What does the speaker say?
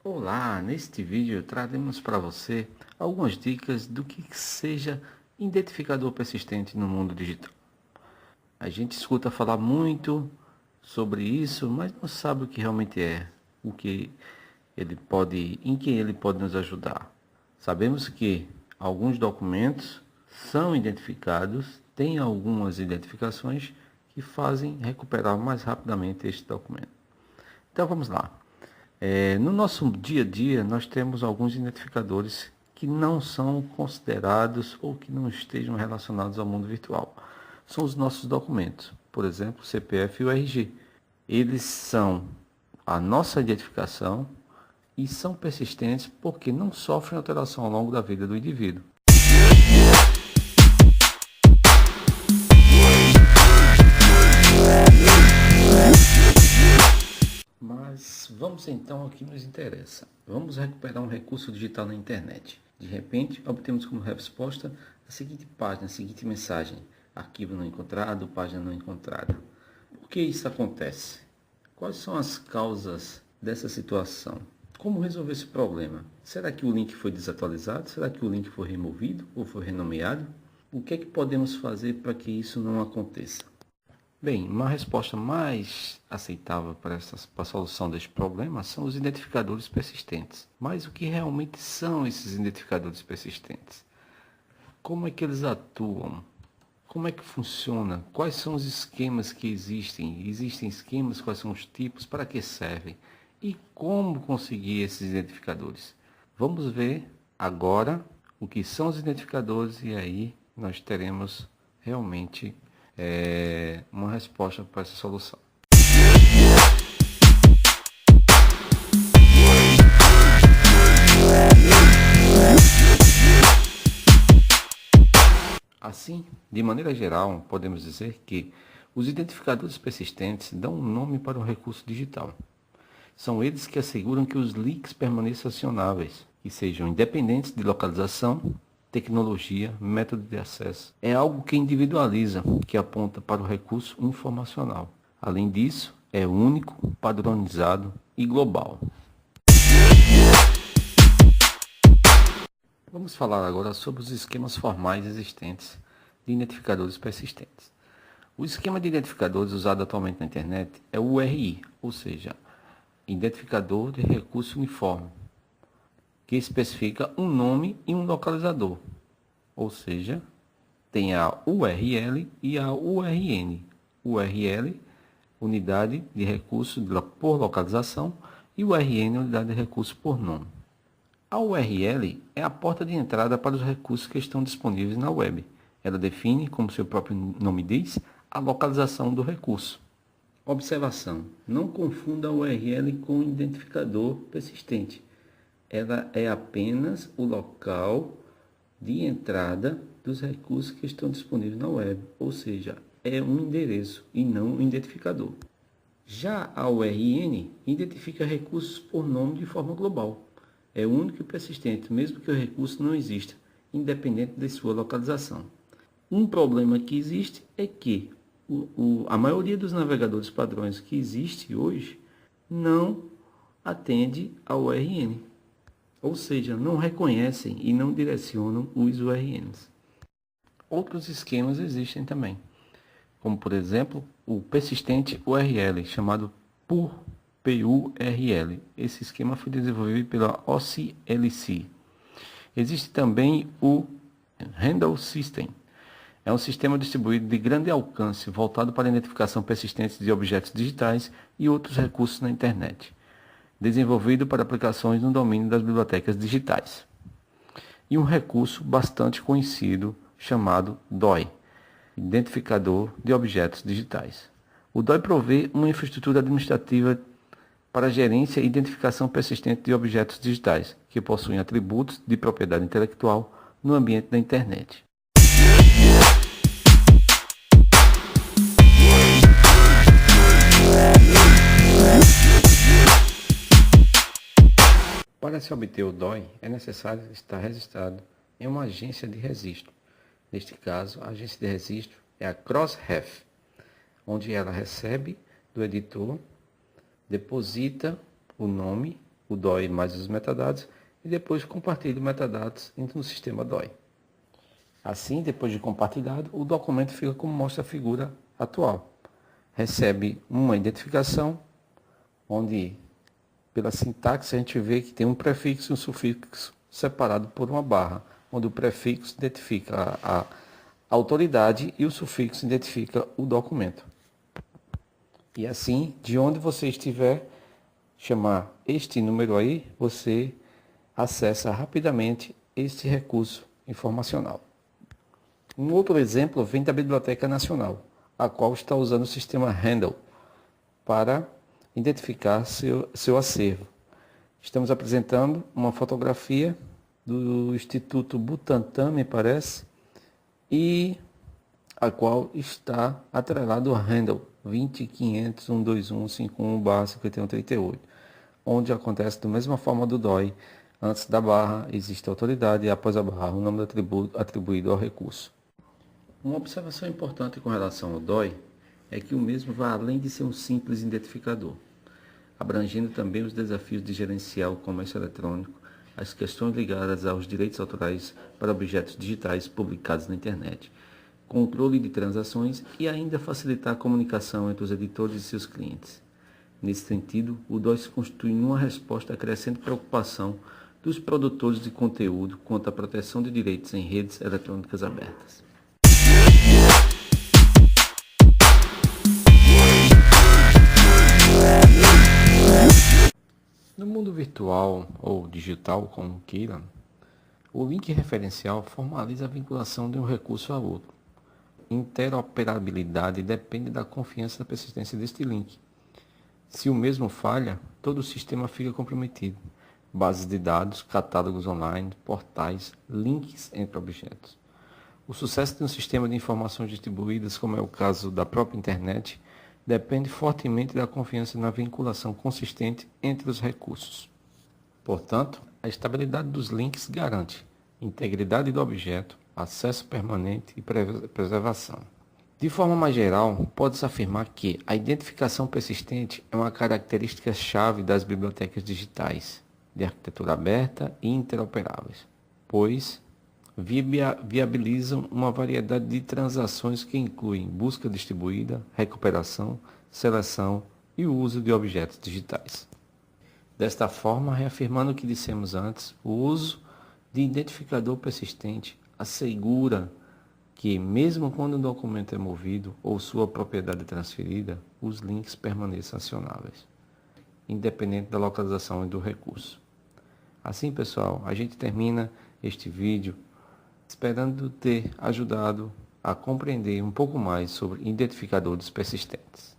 Olá, neste vídeo traremos para você algumas dicas do que seja identificador persistente no mundo digital. A gente escuta falar muito sobre isso, mas não sabe o que realmente é, em que ele pode nos ajudar. Sabemos que alguns documentos são identificados, têm algumas identificações que fazem recuperar mais rapidamente este documento. Então vamos lá. No nosso dia a dia, nós temos alguns identificadores que não são considerados ou que não estejam relacionados ao mundo virtual. São os nossos documentos, por exemplo, o CPF e o RG. Eles são a nossa identificação e são persistentes porque não sofrem alteração ao longo da vida do indivíduo. Mas vamos então ao que nos interessa. Vamos recuperar um recurso digital na internet. De repente, obtemos como resposta a seguinte página, a seguinte mensagem: arquivo não encontrado, página não encontrada. Por que isso acontece? Quais são as causas dessa situação? Como resolver esse problema? Será que o link foi desatualizado? Será que o link foi removido ou foi renomeado? O que é que podemos fazer para que isso não aconteça? Bem, uma resposta mais aceitável para a solução deste problema são os identificadores persistentes. Mas o que realmente são esses identificadores persistentes? Como é que eles atuam? Como é que funciona? Quais são os esquemas que existem? Existem esquemas? Quais são os tipos? Para que servem? E como conseguir esses identificadores? Vamos ver agora o que são os identificadores e aí nós teremos realmente uma resposta para essa solução. Assim, de maneira geral, podemos dizer que os identificadores persistentes dão um nome para o recurso digital. São eles que asseguram que os links permaneçam acionáveis e sejam independentes de localização, tecnologia, método de acesso. É algo que individualiza, que aponta para o recurso informacional. Além disso, é único, padronizado e global. Vamos falar agora sobre os esquemas formais existentes de identificadores persistentes. O esquema de identificadores usado atualmente na internet é o URI, ou seja, Identificador de Recurso Uniforme, que especifica um nome e um localizador, ou seja, tem a URL e a URN. URL, unidade de recurso por localização, e URN, unidade de recurso por nome. A URL é a porta de entrada para os recursos que estão disponíveis na web. Ela define, como seu próprio nome diz, a localização do recurso. Observação: não confunda a URL com o identificador persistente. Ela é apenas o local de entrada dos recursos que estão disponíveis na web, ou seja, é um endereço e não um identificador. Já a URN identifica recursos por nome de forma global. É único e persistente, mesmo que o recurso não exista, independente de sua localização. Um problema que existe é que a maioria dos navegadores padrões que existe hoje não atende ao URN, ou seja, não reconhecem e não direcionam os URNs. Outros esquemas existem também, como por exemplo o persistente URL, chamado PURL. Esse esquema foi desenvolvido pela OCLC. Existe também o Handle System. É um sistema distribuído de grande alcance, voltado para a identificação persistente de objetos digitais e outros recursos na internet, desenvolvido para aplicações no domínio das bibliotecas digitais. E um recurso bastante conhecido chamado DOI, Identificador de Objetos Digitais. O DOI provê uma infraestrutura administrativa para gerência e identificação persistente de objetos digitais, que possuem atributos de propriedade intelectual no ambiente da internet. Para se obter o DOI, é necessário estar registrado em uma agência de registro. Neste caso, a agência de registro é a Crossref, onde ela recebe do editor, deposita o nome, o DOI mais os metadados e depois compartilho metadados no sistema DOI. Assim, depois de compartilhado, o documento fica como mostra a figura atual. Recebe uma identificação, onde pela sintaxe a gente vê que tem um prefixo e um sufixo separado por uma barra, onde o prefixo identifica a autoridade e o sufixo identifica o documento. E assim, de onde você estiver, chamar este número aí, você acessa rapidamente este recurso informacional. Um outro exemplo vem da Biblioteca Nacional, a qual está usando o sistema Handle para identificar seu acervo. Estamos apresentando uma fotografia do Instituto Butantan, me parece, e a qual está atrelado ao Handle 20500-121-51/5138, onde acontece da mesma forma do DOI. Antes da barra existe a autoridade e após a barra o nome do atributo atribuído ao recurso. Uma observação importante com relação ao DOI é que o mesmo vai além de ser um simples identificador, abrangendo também os desafios de gerenciar o comércio eletrônico, as questões ligadas aos direitos autorais para objetos digitais publicados na internet, controle de transações e ainda facilitar a comunicação entre os editores e seus clientes. Nesse sentido, o DOI se constitui uma resposta à crescente preocupação dos produtores de conteúdo quanto à proteção de direitos em redes eletrônicas abertas. No mundo virtual ou digital, como queira, o link referencial formaliza a vinculação de um recurso a outro. Interoperabilidade depende da confiança da persistência deste link. Se o mesmo falha, todo o sistema fica comprometido. Bases de dados, catálogos online, portais, links entre objetos. O sucesso de um sistema de informações distribuídas, como é o caso da própria internet, depende fortemente da confiança na vinculação consistente entre os recursos. Portanto, a estabilidade dos links garante integridade do objeto, acesso permanente e preservação. De forma mais geral, pode-se afirmar que a identificação persistente é uma característica-chave das bibliotecas digitais, de arquitetura aberta e interoperáveis, pois viabilizam uma variedade de transações que incluem busca distribuída, recuperação, seleção e o uso de objetos digitais. Desta forma, reafirmando o que dissemos antes, o uso de identificador persistente assegura que, mesmo quando um documento é movido ou sua propriedade é transferida, os links permaneçam acionáveis, independente da localização e do recurso. Assim, pessoal, a gente termina este vídeo esperando ter ajudado a compreender um pouco mais sobre identificadores persistentes.